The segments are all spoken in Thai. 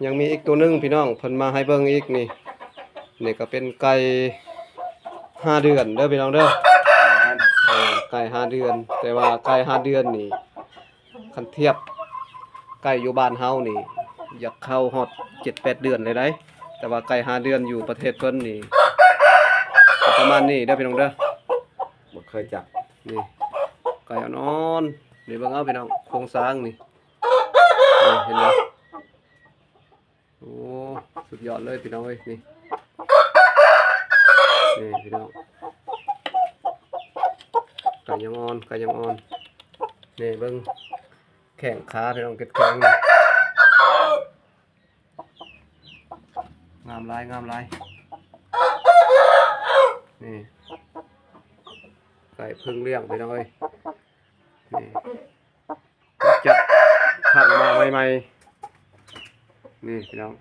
ยังมีอีกตัวหนึงพี่น้องเพิ่นมาให้เบิ่งอีกนี่นี่ก็เป็นไก่5 เดือนเด้อพี่น้องเด้อไก่5 เดือน แต่ว่าไก่5 เดือนนี่คันเทียบไก่อยู่บ้านเฮานี่อยากเข้าฮอด7-8 เดือนเลยได้แต่ว่าไก่5 เดือนอยู่ประเทศเพิ่นนี่ก็ประมาณนี้เด้อพี่น้องเด้อ บ่เคยจับ นี่ไก่นอนนี่เบิ่งเอาพี่น้องโครงสร้างนี่เห็นบ่โอ้สุดยอดเลยพี่น้องเอ้ยนี่พี่น้องไก่ยังอ่อนนี่เบิ่งแข้งขาพี่น้องเก็ดแข็งนี่งามหลายนี่ไก่พึ่งเลี้ยงพี่น้องเอ้ยนี่จะขังมาใหม่ๆนี่พี่น้อง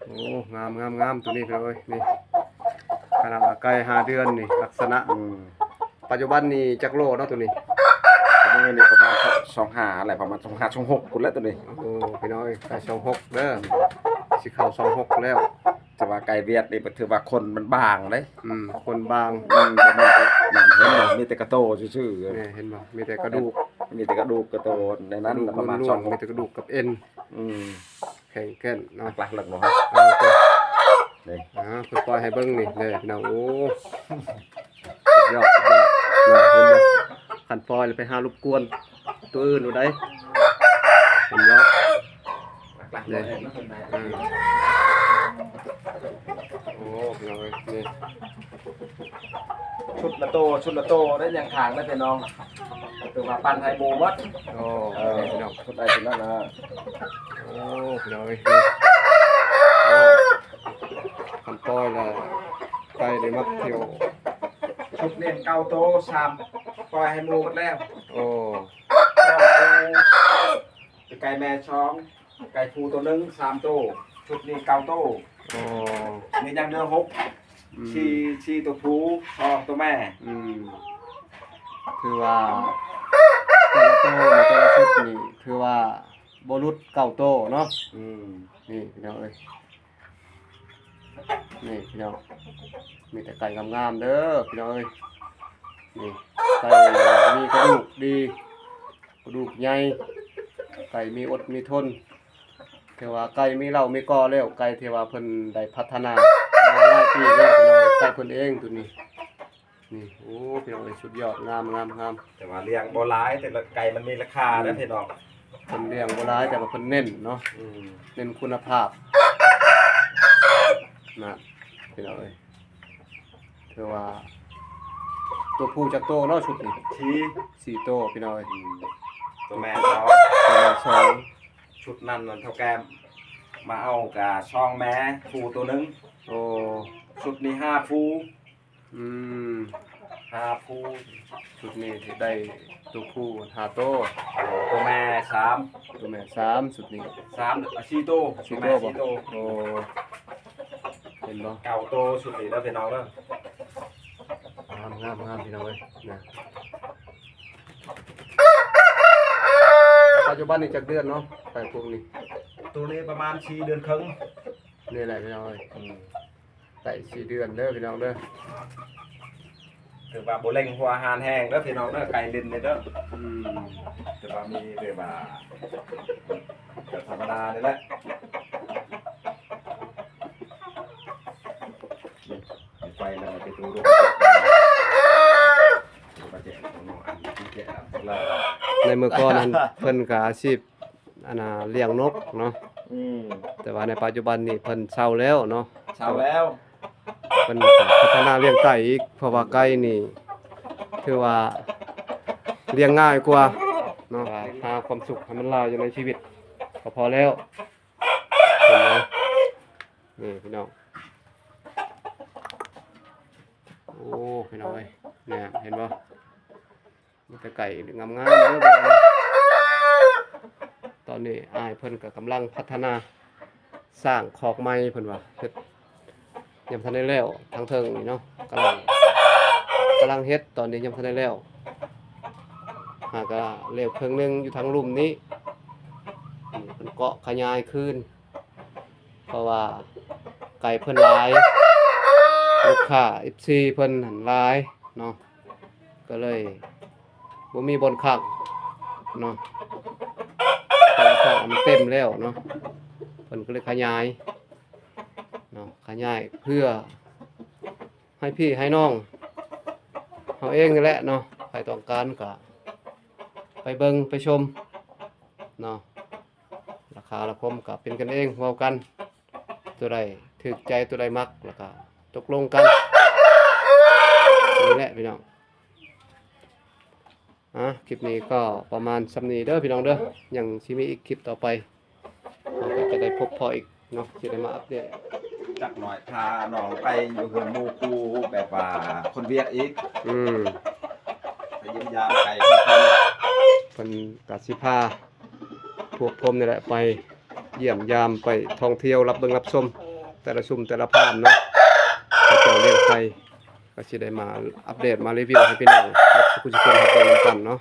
โอ้งามตัวนี้พี่น้องเอ้ยนี่ขนาดว่าไก่5 เดือนนี่ลักษณะปัจจุบันนี่จักโลเนาะตัวนี้ ตัวนี้นี่ประมาณ25อะไรประมาณ25 26พุ่นแล้วตัวนี้ โอ้พี่น้องเอ้ยไก่26เด้อสิเข้า26แล้ว แต่ว่าไก่เวียดนี่ถือว่าคนมันบางเด้ คนบาง บ่แม่นนั่นเห็นบ่มีแต่กระโตซื่อ นี่เห็นบ่มีแต่กระดูก ๆมีแต่กระดูกกระโตในนั้นประมาณ ล้วนๆมีแต่ 2 กระดูกกับเอ็น ม แข็งแก่นเนาะ หลักๆบ่ครับ โอเค นี่ เพิ่นปล่อยให้เบิ่งนี่เลยพี่น้องโอ้สุดยอดน่ะเห็นบ่คันปล่อยแล้วไปหารบกวนตัวอื่นดูได้เห็นบ่ หลักๆ นี่ เลย โอ้พี่น้องเอ้ยนี่ ชุดละโตได้ยังขางได้พี่น้องถือว่าปันไทยบูวัด โอ้พี่น้อง ชุดใดชุดนั้นนะ โอ้พี่น้องเอ้ยนี่โอ้คันปล่อยแล้วไก่ได้มักเที่ยว ชุดเลี้ยงเก่าโต3ปล่อยให้หมูหมดแล้ว โอ้ ไก่แม่ช้องไก่ทูตัวนึง3โตชุดนี้เก่าโต โอ้ มีอย่างเดือน6ชีตัวผู้2ตัวแม่ คือว่าแต่ละโตในแต่ละชุดนี่คือว่าบรุษเก่าโตเนาะนี่พี่น้องเอ้ยนี่พี่น้องมีแต่ไก่งามๆเด้อพี่น้องเอ้ยนี่ไก่มีกระดูกดีกระดูกใหญ่ไก่มีอดมีทนเทว่าไก่มีเหล่ามีกอแล้วไก่เทว่าเพิ่นได้พัฒนามาหลายปีแล้วพี่น้องไก่เพิ่นเองตัวนี้นี่โอ้พี่น้องเอ้ยสุดยอดงาม แต่ว่าเลี้ยงบ่หลายแต่ละไก่มันมีราคานะพี่น้อง เพิ่นเลี้ยงบ่หลายแต่ว่าเพิ่นเน้นเนาะเน้นคุณภาพนะพี่น้องเอ้ยถือว่าตัวผู้จักโตเนาะชุดนี้ 4 โตพี่น้องเอ้ย ตัวแม่เขา ตัวละสอง ชุดนั้นเท่าแกมาเอากับช่องแม่ฟูตัวนึง โอ้ ชุดนี้5ฟู อืม 5ฟู ชุดนี้สิได้ตัวผู้5 โต ตัวแม่ตัวแม่3ชุดนี้ 4โต 4 โตบ่โอ้เห็นบ่ เก่าโตชุดนี้แล้วพี่น้องเด้องามพี่น้องเอ้ยนะปัจจุบันนี่จักเดือนเนาะไก่พวกนี้ ตัวนี้ประมาณ4เดือนครึ่ง นี่แหละพี่น้องเอ้ยไก่4 เดือนเด้อพี่น้องเด้อ ถือว่าบ่เร่งหัวอาหารแห้งเด้อพี่น้องเด้อไก่ลิ้นนี่เด้อถือว่ามีเด้อว่าก็ธรรมดานี่แหละไฟแล้วไปดูดูในเมื่อก่อนนั้นเพิ่นก็อาชีพเลี้ยงนกเนาะแต่ว่าในปัจจุบันนี่เพิ่นเฒ่าแล้วเนาะ เช้าแล้ว เพิ่นก็พัฒนาเลี้ยงไก่อีกเพราะว่าไก่นี่ถือว่าเลี้ยงง่ายกว่าเนาะหาความสุขให้มันหลายอยู่ในชีวิตก็พอแล้วเห็นไหมนี่พี่น้องโอ้พี่น้องเอ้ยเนี่ยเห็นบ่มีแต่ไก่งามๆเด้อบ่ตอนนี้อ้ายเพิ่นก็กำลังพัฒนาสร้างคอกใหม่เพิ่นว่าเฮ็ดยังทันได้แล้วทางเทิงนี่เนาะกำลังเฮ็ดตอนนี้ยังทันได้แล้วห หากเร็วครึ่งหนึงอยู่ทางลุ่มนี้มันเกาะขยายขึ้นเพราะว่าไก่เพิ่นหลายลูกค้า FC เพิ่นหันหลายเนาะก็เลยบ่มีบนคักเนาะแต่ละข้อมันเต็มแล้วเนาะเพิ่นก็เลยขยายเนาะขยายเพื่อให้พี่ให้น้องเฮาเองนี่แหละเนาะใครต้องการก็ไปเบิ่งไปชมเนาะราคาละคมก็เป็นกันเองเว้ากันตัวใดถูกใจตัวใดมักแล้วก็ตกลงกันนี่แหละพี่น้องคลิปนี้ก็ประมาณสำนีเด้อพี่น้องเด้อยังสิมีอีกคลิปต่อไปเราก็จะได้พบพออีกเนาะสิได้มาอัปเดต จักหน่อยพาน้องไปอยู่เฮือนหมู่ครูแบบว่าคนเวียดอีกไปเยี่ยมยามไก่ทุกคน เพิ่นก็สิพาพวกผมนี่แหละไปเยี่ยมยามไปท่องเที่ยวรับเบิ่งรับชมแต่ละชุมแต่ละภาพเนาะก็จะเรียกไปก็สิได้มาอัปเดตมารีวิวให้พี่น้องรับสุขสุขคนรับเบิ่งกันเนาะ